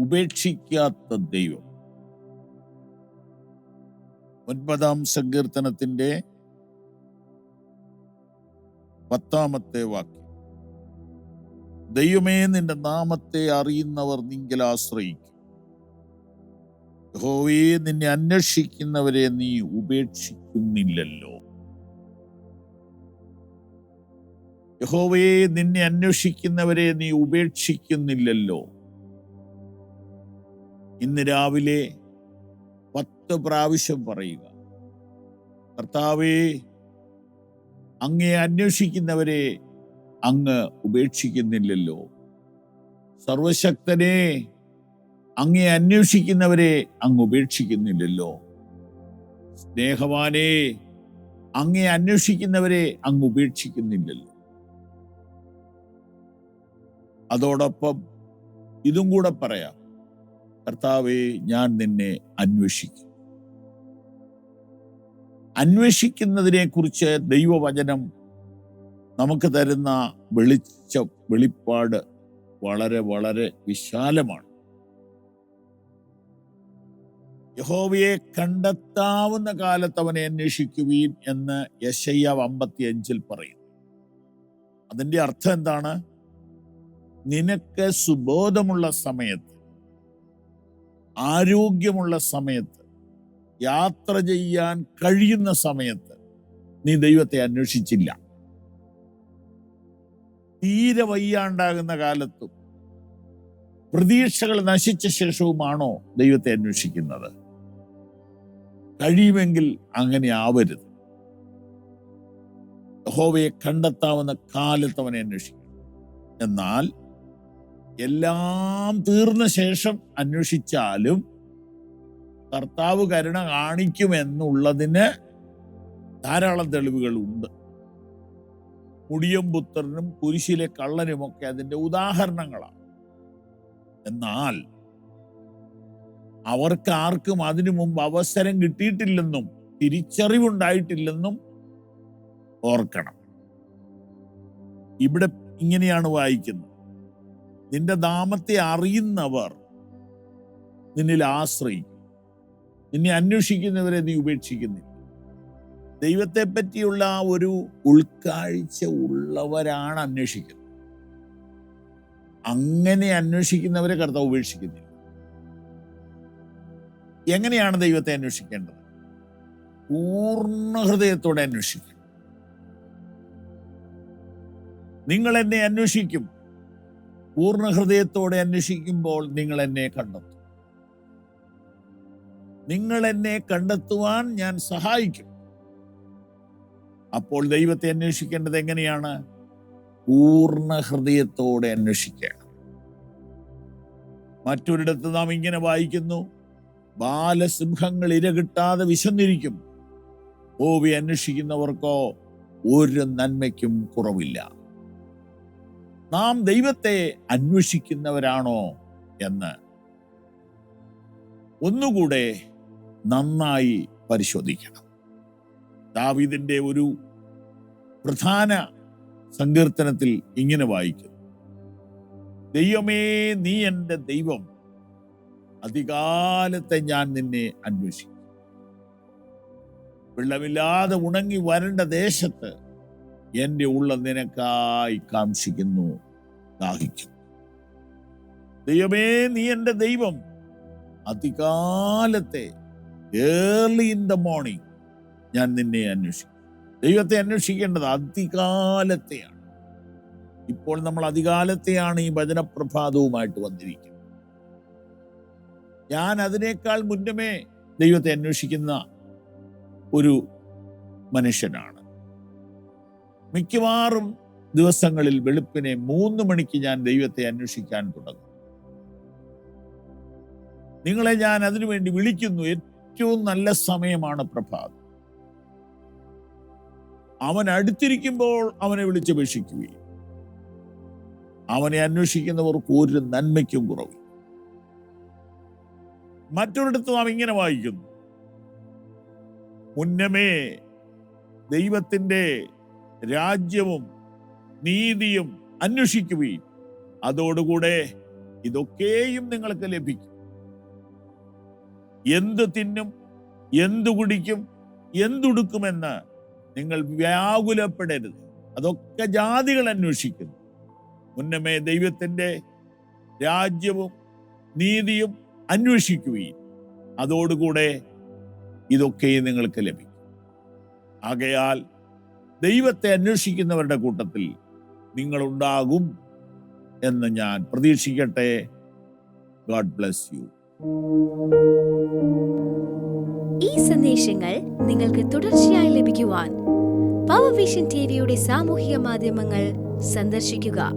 ഉപേക്ഷിക്കാത്ത ദൈവം. 9-ാം സങ്കീർത്തനത്തിന്റെ 10-ാമത്തെ വാക്യം. ദൈവമേ, നിന്റെ നാമത്തെ അറിയുന്നവർ നിങ്കിൽ ആശ്രയിക്കും. യഹോവേ, നിന്നെ അന്വേഷിക്കുന്നവരെ നീ ഉപേക്ഷിക്കുന്നില്ലല്ലോ. യഹോവേ, നിന്നെ അന്വേഷിക്കുന്നവരെ നീ ഉപേക്ഷിക്കുന്നില്ലല്ലോ. ഇന്ന് രാവിലെ 10 പ്രാവശ്യം പറയുക, കർത്താവേ, അങ്ങയെ അന്വേഷിക്കുന്നവരെ അങ്ങ് ഉപേക്ഷിക്കുന്നില്ലല്ലോ. സർവശക്തനെ, അങ്ങയെ അന്വേഷിക്കുന്നവരെ അങ്ങ് ഉപേക്ഷിക്കുന്നില്ലല്ലോ. സ്നേഹവാനേ, അങ്ങയെ അന്വേഷിക്കുന്നവരെ അങ്ങ് ഉപേക്ഷിക്കുന്നില്ലല്ലോ. അതോടൊപ്പം ഇതും കൂടെ പറയാം, കർത്താവേ, ഞാൻ നിന്നെ അന്വേഷിക്കും. അന്വേഷിക്കുന്നതിനെ കുറിച്ച് ദൈവവചനം നമുക്ക് തരുന്ന വെളിപ്പാട് വളരെ വളരെ വിശാലമാണ്. യഹോവയെ കണ്ടെത്താവുന്ന കാലത്ത് അവനെ അന്വേഷിക്കുവീൻ എന്ന് യെശയ്യാവ് 55 പറയുന്നു. അതിന്റെ അർത്ഥം എന്താണ്? നിനക്ക് സുബോധമുള്ള സമയത്ത്, ആരോഗ്യമുള്ള സമയത്ത്, യാത്ര ചെയ്യാൻ കഴിയുന്ന സമയത്ത് നീ ദൈവത്തെ അന്വേഷിച്ചില്ല. തീരെ വയ്യാണ്ടാകുന്ന കാലത്തും പ്രതീക്ഷകൾ നശിച്ച ശേഷവുമാണോ ദൈവത്തെ അന്വേഷിക്കുന്നത്? കഴിയുമെങ്കിൽ അങ്ങനെ ആവരുത്. യഹോവയെ കണ്ടെത്താവുന്ന കാലത്ത് അവനെ അന്വേഷിക്കണം. എന്നാൽ എല്ലാം തീർന്ന ശേഷം അന്വേഷിച്ചാലും കർത്താവ് കരുണ കാണിക്കുമെന്നുള്ളതിന് ധാരാളം തെളിവുകളുണ്ട്. മുടിയം പുത്രനും കുരിശിലെ കള്ളനുമൊക്കെ അതിന്റെ ഉദാഹരണങ്ങളാണ്. എന്നാൽ അവർക്ക് ആർക്കും അതിനു മുമ്പ് അവസരം കിട്ടിയിട്ടില്ലെന്നും തിരിച്ചറിവുണ്ടായിട്ടില്ലെന്നും ഓർക്കണം. ഇവിടെ ഇങ്ങനെയാണ് വായിക്കുന്നത്, നിന്റെ നാമത്തെ അറിയുന്നവർ നിന്നിൽ ആശ്രയിക്കും. നിന്നെ അന്വേഷിക്കുന്നവരെ നീ ഉപേക്ഷിക്കുന്നില്ല. ദൈവത്തെ പറ്റിയുള്ള ഒരു ഉൾക്കാഴ്ച ഉള്ളവരാണ് അന്വേഷിക്കുന്നത്. അങ്ങനെ അന്വേഷിക്കുന്നവരെ കർത്താവ് ഉപേക്ഷിക്കുന്നില്ല. എങ്ങനെയാണ് ദൈവത്തെ അന്വേഷിക്കേണ്ടത്? പൂർണ്ണ ഹൃദയത്തോടെ അന്വേഷിക്കണം. നിങ്ങൾ എന്നെ അന്വേഷിക്കും. പൂർണ്ണ ഹൃദയത്തോടെ അന്വേഷിക്കുമ്പോൾ നിങ്ങൾ എന്നെ കണ്ടെത്തും. നിങ്ങൾ എന്നെ കണ്ടെത്തുവാൻ ഞാൻ സഹായിക്കും. അപ്പോൾ ദൈവത്തെ അന്വേഷിക്കേണ്ടത് എങ്ങനെയാണ്? പൂർണ്ണ ഹൃദയത്തോടെ അന്വേഷിക്കണം. മറ്റൊരിടത്ത് നാം ഇങ്ങനെ വായിക്കുന്നു, ബാലസിംഹങ്ങൾ ഇര കിട്ടാതെ വിശന്നിരിക്കും, യഹോവയെ അന്വേഷിക്കുന്നവർക്കോ ഒരു നന്മയ്ക്കും കുറവില്ല. നാം ദൈവത്തെ അന്വേഷിക്കുന്നവരാണോ എന്ന് ഒന്നുകൂടെ നന്നായി പരിശോധിക്കണം. ദാവീദിന്റെ ഒരു പ്രധാന സങ്കീർത്തനത്തിൽ ഇങ്ങനെ വായിക്കുന്നു, ദൈവമേ, നീ എൻ്റെ ദൈവം, അതികാലത്തെ ഞാൻ നിന്നെ അന്വേഷിക്കും. വെള്ളമില്ലാതെ ഉണങ്ങി വരണ്ട ദേശത്ത് എൻ്റെ ഉള്ളം നിനക്കായി കാംക്ഷിക്കുന്നു, ദാഹിക്കും. ദൈവമേ, നീ എൻ്റെ ദൈവം, അതികാലത്തെ, ഏർലി ഇൻ ദ മോർണിംഗ് ഞാൻ നിന്നെ അന്വേഷിക്കും. ദൈവത്തെ അന്വേഷിക്കേണ്ടത് അതികാലത്തെയാണ്. ഇപ്പോൾ നമ്മൾ അതികാലത്തെയാണ് ഈ വചനപ്രഭാതവുമായിട്ട് വന്നിരിക്കുന്നത്. ഞാൻ അതിനേക്കാൾ മുന്നമേ ദൈവത്തെ അന്വേഷിക്കുന്ന ഒരു മനുഷ്യനാണ്. മിക്കവാറും ദിവസങ്ങളിൽ വെളുപ്പിനെ 3 മണിക്ക് ഞാൻ ദൈവത്തെ അന്വേഷിക്കാൻ തുടങ്ങും. നിങ്ങളെ ഞാൻ അതിനുവേണ്ടി വിളിക്കുന്നു. ഏറ്റവും നല്ല സമയമാണ് പ്രഭാതം. അവൻ അടുത്തിരിക്കുമ്പോൾ അവനെ വിളിച്ചപേക്ഷിക്കുകയും അവനെ അന്വേഷിക്കുന്നവർക്ക് ഒരു നന്മയ്ക്കും കുറവ്. മറ്റൊരിടത്ത് നാം ഇങ്ങനെ വായിക്കുന്നു, മുന്നമേ ദൈവത്തിന്റെ രാജ്യവും നീതിയും അന്വേഷിക്കുകയും അതോടുകൂടെ ഇതൊക്കെയും നിങ്ങൾക്ക് ലഭിക്കും. എന്ത് തിന്നും, എന്തു കുടിക്കും, എന്തുടുക്കുമെന്ന് നിങ്ങൾ വ്യാകുലപ്പെടരുത്. അതൊക്കെ ജാതികൾ അന്വേഷിക്കുന്നു. മുന്നമേ ദൈവത്തിന്റെ രാജ്യവും നീതിയും അന്വേഷിക്കുകയും അതോടുകൂടെ ഇതൊക്കെയും നിങ്ങൾക്ക് ലഭിക്കും. ആകയാൽ ദൈവത്തെ അന്വേഷിക്കുന്നവരുടെ കൂട്ടത്തിൽ നിങ്ങളുണ്ടാകും എന്ന് ഞാൻ പ്രതീക്ഷിക്കട്ടെ. God bless you. ഈ സന്ദേശങ്ങൾ നിങ്ങൾക്ക് തുടർച്ചയായി ലഭിക്കുവാൻ പവർ വിഷൻ ടിവിയുടെ സാമൂഹിക മാധ്യമങ്ങൾ സന്ദർശിക്കുക.